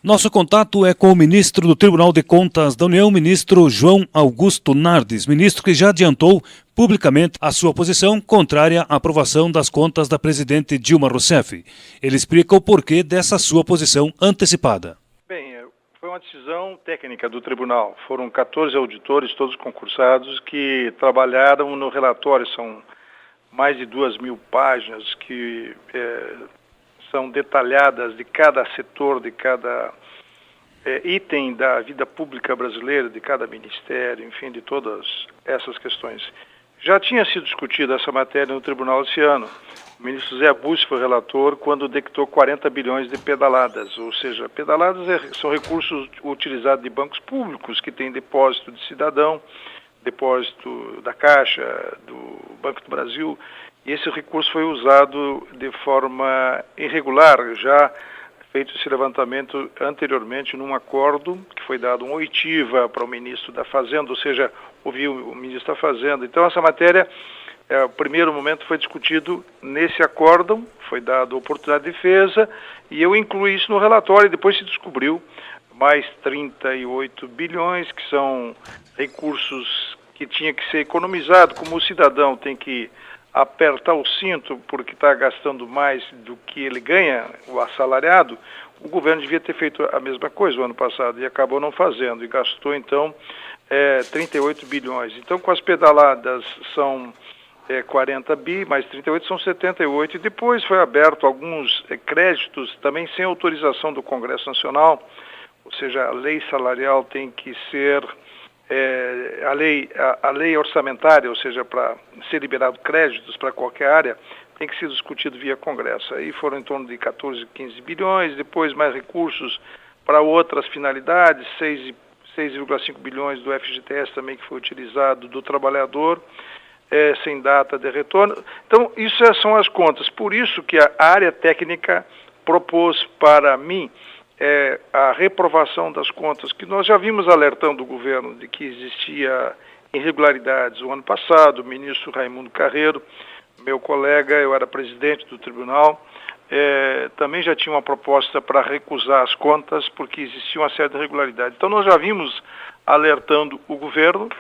Nosso contato é com o ministro do Tribunal de Contas da União, ministro João Augusto Nardes, ministro que já adiantou publicamente a sua posição contrária à aprovação das contas da presidente Dilma Rousseff. Ele explica o porquê dessa sua posição antecipada. Bem, foi uma decisão técnica do tribunal. Foram 14 auditores, todos concursados, que trabalharam no relatório. São mais de 2.000 páginas que são detalhadas de cada setor, de cada item da vida pública brasileira, de cada ministério, enfim, de todas essas questões. Já tinha sido discutida essa matéria no tribunal esse ano. O ministro Zé Bussi foi relator quando decretou 40 bilhões de pedaladas, ou seja, pedaladas são recursos utilizados de bancos públicos que têm depósito de cidadão, depósito da Caixa, do Banco do Brasil, e esse recurso foi usado de forma irregular, já feito esse levantamento anteriormente num acordo que foi dado uma oitiva para o ministro da Fazenda, ou seja, ouviu o ministro da Fazenda. Então essa matéria, o primeiro momento foi discutido nesse acórdão, foi dada a oportunidade de defesa e eu incluí isso no relatório e depois se descobriu mais 38 bilhões, que são recursos que tinha que ser economizado, como o cidadão tem que apertar o cinto porque está gastando mais do que ele ganha, o assalariado, o governo devia ter feito a mesma coisa o ano passado e acabou não fazendo e gastou então 38 bilhões. Então com as pedaladas são 40 bi, mais 38 são 78 e depois foi aberto alguns créditos também sem autorização do Congresso Nacional, ou seja, a lei salarial tem que ser a lei orçamentária, ou seja, para ser liberado créditos para qualquer área, tem que ser discutido via Congresso. Aí foram em torno de 14, 15 bilhões, depois mais recursos para outras finalidades, 6,5 bilhões do FGTS também que foi utilizado do trabalhador, sem data de retorno. Então, isso são as contas. Por isso que a área técnica propôs para mim a reprovação das contas, que nós já vimos alertando o governo de que existia irregularidades o ano passado. O ministro Raimundo Carreiro, meu colega, eu era presidente do tribunal, também já tinha uma proposta para recusar as contas porque existia uma série de irregularidades. Então nós já vimos alertando o governo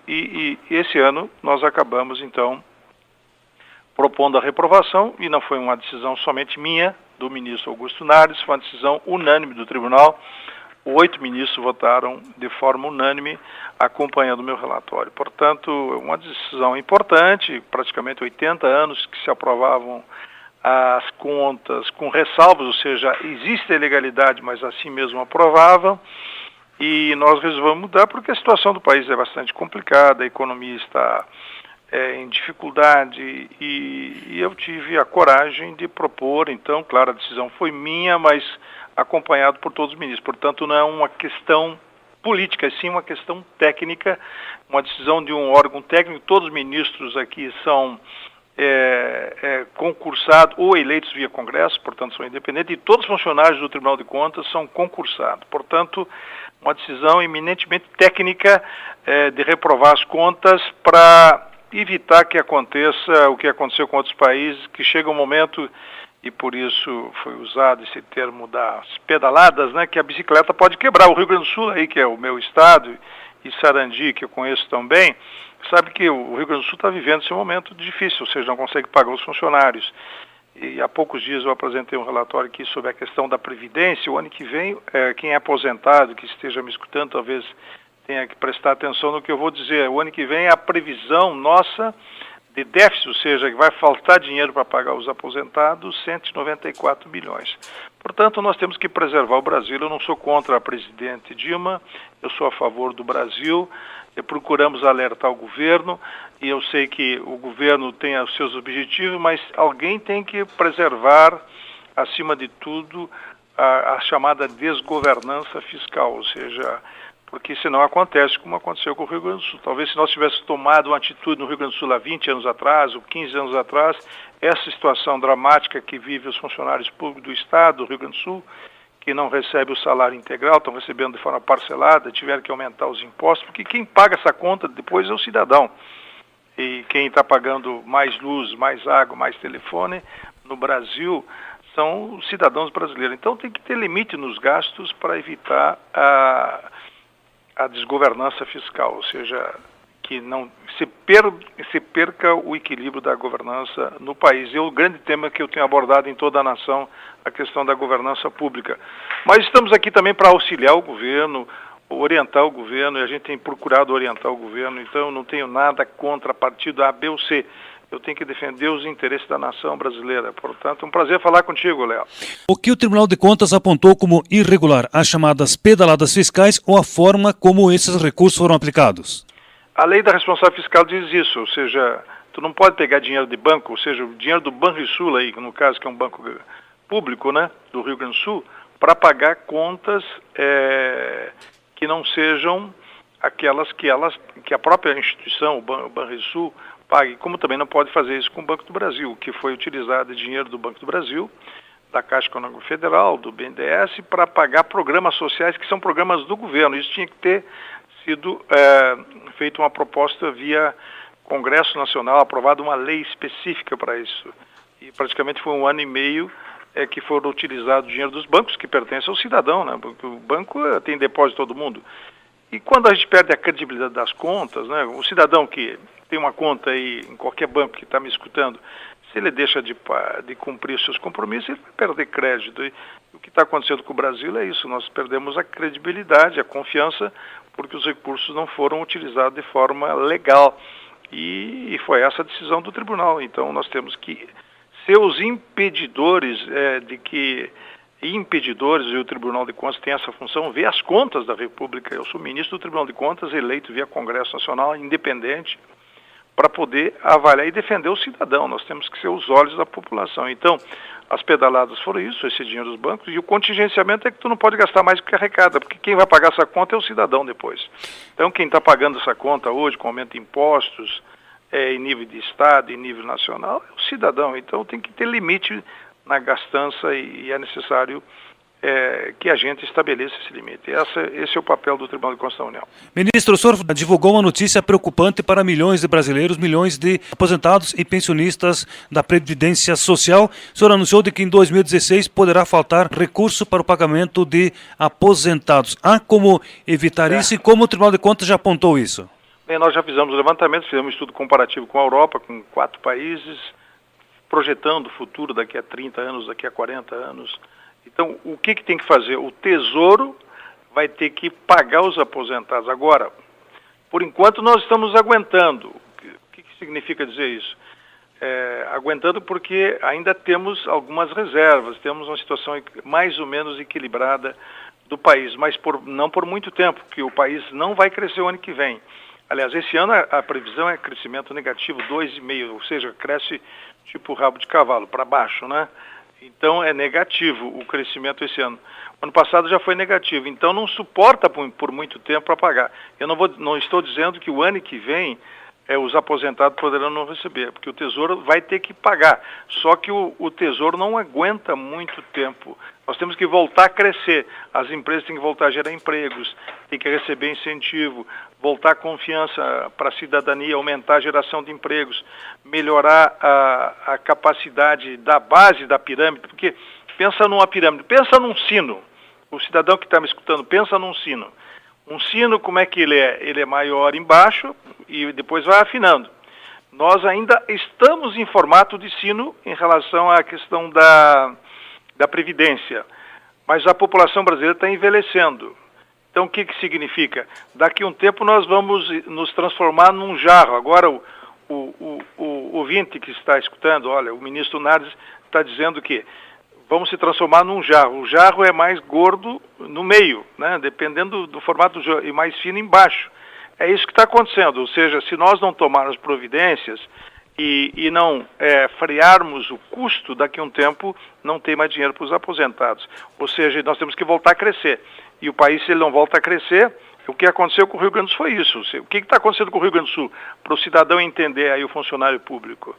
e esse ano nós acabamos então propondo a reprovação e não foi uma decisão somente minha, do ministro Augusto Nardes, foi uma decisão unânime do tribunal. 8 ministros votaram de forma unânime, acompanhando o meu relatório. Portanto, uma decisão importante, praticamente 80 anos que se aprovavam as contas com ressalvas, ou seja, existe a ilegalidade, mas assim mesmo aprovavam, e nós resolvemos mudar porque a situação do país é bastante complicada, a economia está em dificuldade e eu tive a coragem de propor, então, claro, a decisão foi minha, mas acompanhado por todos os ministros. Portanto, não é uma questão política, sim uma questão técnica, uma decisão de um órgão técnico. Todos os ministros aqui são concursados ou eleitos via Congresso, portanto são independentes, e todos os funcionários do Tribunal de Contas são concursados. Portanto, uma decisão eminentemente técnica de reprovar as contas para evitar que aconteça o que aconteceu com outros países, que chega um momento, e por isso foi usado esse termo das pedaladas, né, que a bicicleta pode quebrar. O Rio Grande do Sul, aí, que é o meu estado, e Sarandi, que eu conheço também, sabe que o Rio Grande do Sul está vivendo esse momento difícil, ou seja, não consegue pagar os funcionários. E há poucos dias eu apresentei um relatório aqui sobre a questão da Previdência. O ano que vem, quem é aposentado, que esteja me escutando, talvez tenha que prestar atenção no que eu vou dizer. O ano que vem a previsão nossa de déficit, ou seja, que vai faltar dinheiro para pagar os aposentados, 194 bilhões. Portanto, nós temos que preservar o Brasil. Eu não sou contra a presidente Dilma, eu sou a favor do Brasil. Procuramos alertar o governo e eu sei que o governo tem os seus objetivos, mas alguém tem que preservar, acima de tudo, a chamada desgovernança fiscal, ou seja, porque senão acontece como aconteceu com o Rio Grande do Sul. Talvez se nós tivéssemos tomado uma atitude no Rio Grande do Sul há 20 anos atrás, ou 15 anos atrás, essa situação dramática que vive os funcionários públicos do Estado, do Rio Grande do Sul, que não recebem o salário integral, estão recebendo de forma parcelada, tiveram que aumentar os impostos, porque quem paga essa conta depois é o cidadão. E quem está pagando mais luz, mais água, mais telefone, no Brasil, são os cidadãos brasileiros. Então tem que ter limite nos gastos para evitar a desgovernança fiscal, ou seja, que não se perca o equilíbrio da governança no país. E o grande tema que eu tenho abordado em toda a nação, a questão da governança pública. Mas estamos aqui também para auxiliar o governo, orientar o governo, e a gente tem procurado orientar o governo, então eu não tenho nada contra partido A, B ou C. Eu tenho que defender os interesses da nação brasileira. Portanto, é um prazer falar contigo, Léo. O que o Tribunal de Contas apontou como irregular? As chamadas pedaladas fiscais ou a forma como esses recursos foram aplicados? A lei da responsabilidade fiscal diz isso, ou seja, tu não pode pegar dinheiro de banco, ou seja, o dinheiro do Banrisul aí, no caso que é um banco público, né, do Rio Grande do Sul, para pagar contas que não sejam aquelas que a própria instituição, o Banrisul, pague, como também não pode fazer isso com o Banco do Brasil, que foi utilizado dinheiro do Banco do Brasil, da Caixa Econômica Federal, do BNDES, para pagar programas sociais que são programas do governo. Isso tinha que ter sido feita uma proposta via Congresso Nacional, aprovada uma lei específica para isso. E praticamente foi 1 ano e meio que foram utilizados o dinheiro dos bancos, que pertence ao cidadão, né? Porque o banco tem depósito de todo mundo. E quando a gente perde a credibilidade das contas, né? O cidadão que tem uma conta aí em qualquer banco que está me escutando, se ele deixa de cumprir os seus compromissos, ele vai perder crédito. E o que está acontecendo com o Brasil é isso, nós perdemos a credibilidade, a confiança, porque os recursos não foram utilizados de forma legal. E foi essa a decisão do tribunal. Então nós temos que ser os impedidores e o Tribunal de Contas tem essa função, ver as contas da República. Eu sou ministro do Tribunal de Contas, eleito via Congresso Nacional, independente, para poder avaliar e defender o cidadão. Nós temos que ser os olhos da população. Então, as pedaladas foram isso, esse dinheiro dos bancos, e o contingenciamento é que tu não pode gastar mais do que arrecada, porque quem vai pagar essa conta é o cidadão depois. Então, quem está pagando essa conta hoje, com aumento de impostos, em nível de Estado, em nível nacional, é o cidadão. Então, tem que ter limite na gastança e é necessário que a gente estabeleça esse limite. Esse é o papel do Tribunal de Contas da União. Ministro, o senhor divulgou uma notícia preocupante para milhões de brasileiros, milhões de aposentados e pensionistas da Previdência Social. O senhor anunciou de que em 2016 poderá faltar recurso para o pagamento de aposentados. Há como evitar isso e como o Tribunal de Contas já apontou isso? Bem, nós já fizemos o levantamento, fizemos um estudo comparativo com a Europa, com 4 países, projetando o futuro daqui a 30 anos, daqui a 40 anos. Então, o que tem que fazer? O Tesouro vai ter que pagar os aposentados. Agora, por enquanto nós estamos aguentando. O que significa dizer isso? Aguentando porque ainda temos algumas reservas, temos uma situação mais ou menos equilibrada do país, mas não por muito tempo, porque o país não vai crescer o ano que vem. Aliás, esse ano a previsão é crescimento negativo, 2,5%, ou seja, cresce tipo rabo de cavalo, para baixo, né? Então é negativo o crescimento esse ano. Ano passado já foi negativo, então não suporta por muito tempo para pagar. Eu não estou dizendo que o ano que vem os aposentados poderão não receber, porque o Tesouro vai ter que pagar. Só que o Tesouro não aguenta muito tempo. Nós temos que voltar a crescer. As empresas têm que voltar a gerar empregos, têm que receber incentivo, voltar a confiança para a cidadania, aumentar a geração de empregos, melhorar a capacidade da base da pirâmide, porque pensa numa pirâmide, pensa num sino. O cidadão que está me escutando, pensa num sino. Um sino, como é que ele é? Ele é maior embaixo e depois vai afinando. Nós ainda estamos em formato de sino em relação à questão da Previdência, mas a população brasileira está envelhecendo. Então, o que significa? Daqui a um tempo nós vamos nos transformar num jarro. Agora, o ouvinte que está escutando, olha, o ministro Nardes está dizendo que vamos se transformar num jarro. O jarro é mais gordo no meio, né? Dependendo do formato do jarro, e mais fino embaixo. É isso que está acontecendo. Ou seja, se nós não tomarmos providências e não frearmos o custo, daqui a um tempo não tem mais dinheiro para os aposentados. Ou seja, nós temos que voltar a crescer. E o país, se ele não volta a crescer, o que aconteceu com o Rio Grande do Sul foi isso. O que está acontecendo com o Rio Grande do Sul? Para o cidadão entender aí, o funcionário público,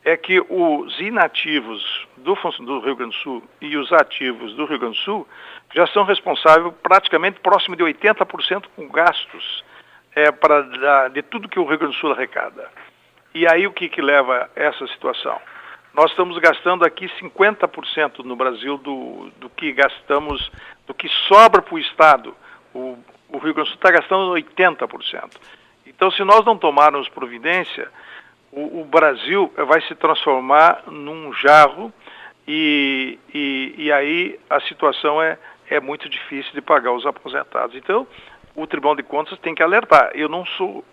é que os inativos do Rio Grande do Sul e os ativos do Rio Grande do Sul já são responsáveis praticamente próximo de 80% com gastos de tudo que o Rio Grande do Sul arrecada. E aí o que leva a essa situação? Nós estamos gastando aqui 50% no Brasil do que gastamos, do que sobra para o Estado. O Rio Grande do Sul está gastando 80%. Então, se nós não tomarmos providência, o Brasil vai se transformar num jarro e aí a situação é muito difícil de pagar os aposentados. Então, o Tribunal de Contas tem que alertar. Eu não sou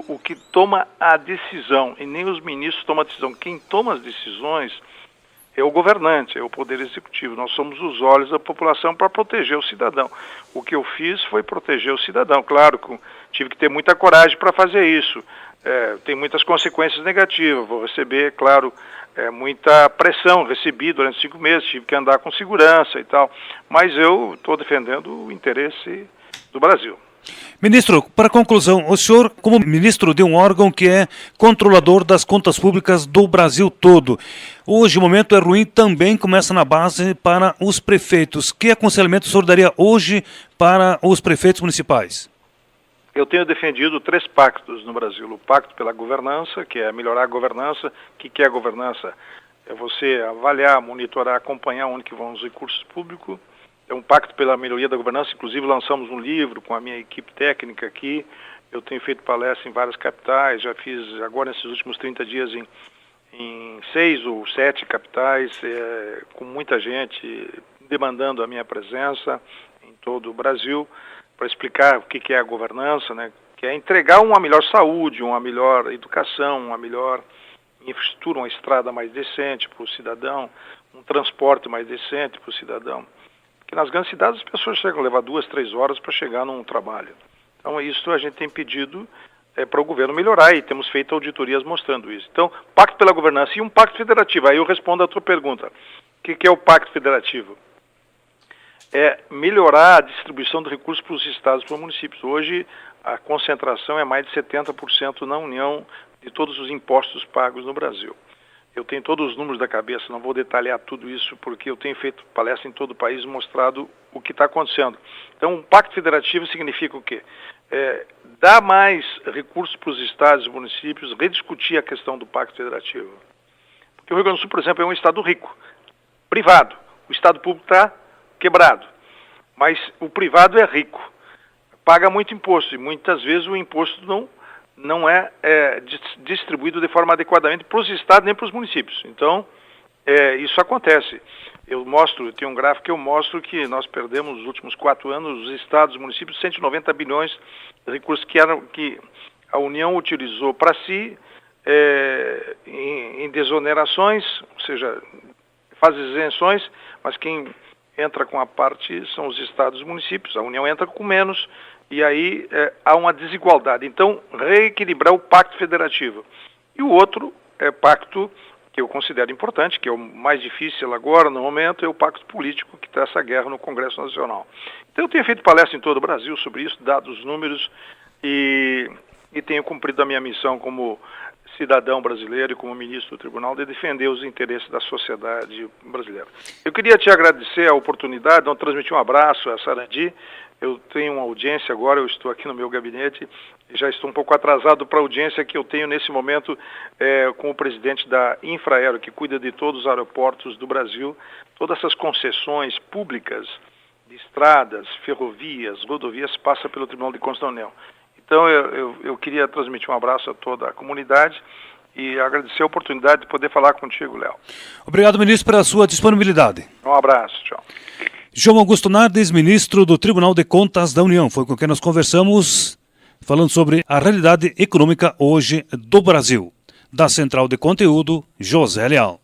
o que toma a decisão, e nem os ministros tomam a decisão. Quem toma as decisões é o governante, é o Poder Executivo. Nós somos os olhos da população para proteger o cidadão. O que eu fiz foi proteger o cidadão. Claro que tive que ter muita coragem para fazer isso. Tem muitas consequências negativas. Vou receber, claro, muita pressão. Recebi durante 5 meses, tive que andar com segurança e tal. Mas eu estou defendendo o interesse do Brasil. Ministro, para conclusão, o senhor, como ministro de um órgão que é controlador das contas públicas do Brasil todo, hoje o momento é ruim, também começa na base para os prefeitos. Que aconselhamento o senhor daria hoje para os prefeitos municipais? Eu tenho defendido 3 pactos no Brasil. O pacto pela governança, que é melhorar a governança. O que é a governança? É você avaliar, monitorar, acompanhar onde que vão os recursos públicos. É um pacto pela melhoria da governança. Inclusive lançamos um livro com a minha equipe técnica aqui. Eu tenho feito palestra em várias capitais. Já fiz agora nesses últimos 30 dias em 6 ou 7 capitais, com muita gente demandando a minha presença em todo o Brasil, para explicar o que é a governança, né? Que é entregar uma melhor saúde, uma melhor educação, uma melhor infraestrutura, uma estrada mais decente para o cidadão, um transporte mais decente para o cidadão. Porque nas grandes cidades as pessoas chegam a levar 2, 3 horas para chegar num trabalho. Então isso a gente tem pedido para o governo melhorar e temos feito auditorias mostrando isso. Então, pacto pela governança e um pacto federativo. Aí eu respondo a tua pergunta. O que é o pacto federativo? É melhorar a distribuição de recursos para os estados e para os municípios. Hoje, a concentração é mais de 70% na União de todos os impostos pagos no Brasil. Eu tenho todos os números da cabeça, não vou detalhar tudo isso, porque eu tenho feito palestra em todo o país, mostrado o que está acontecendo. Então, um pacto federativo significa o quê? Dar mais recursos para os estados e municípios, rediscutir a questão do pacto federativo. Porque o Rio Grande do Sul, por exemplo, é um estado rico, privado. O estado público está quebrado, mas o privado é rico, paga muito imposto e muitas vezes o imposto não é distribuído de forma adequadamente para os estados nem para os municípios. Então, isso acontece. Eu tenho um gráfico que eu mostro que nós perdemos nos últimos 4 anos, os estados e municípios, 190 bilhões de recursos que a União utilizou para si em desonerações, ou seja, faz isenções, mas quem entra com a parte são os estados e municípios, a União entra com menos, e aí há uma desigualdade. Então, reequilibrar o pacto federativo. E o outro pacto que eu considero importante, que é o mais difícil agora, no momento, é o pacto político, que está essa guerra no Congresso Nacional. Então, eu tenho feito palestra em todo o Brasil sobre isso, dados os números, e tenho cumprido a minha missão como cidadão brasileiro e como ministro do Tribunal de defender os interesses da sociedade brasileira. Eu queria te agradecer a oportunidade, de transmitir um abraço a Sarandi. Eu tenho uma audiência agora, eu estou aqui no meu gabinete, e já estou um pouco atrasado para a audiência que eu tenho nesse momento com o presidente da Infraero, que cuida de todos os aeroportos do Brasil, todas essas concessões públicas de estradas, ferrovias, rodovias, passa pelo Tribunal de Contas da União. Então, eu queria transmitir um abraço a toda a comunidade e agradecer a oportunidade de poder falar contigo, Léo. Obrigado, ministro, pela sua disponibilidade. Um abraço, tchau. João Augusto Nardes, ministro do Tribunal de Contas da União, foi com quem nós conversamos, falando sobre a realidade econômica hoje do Brasil. Da Central de Conteúdo, José Leal.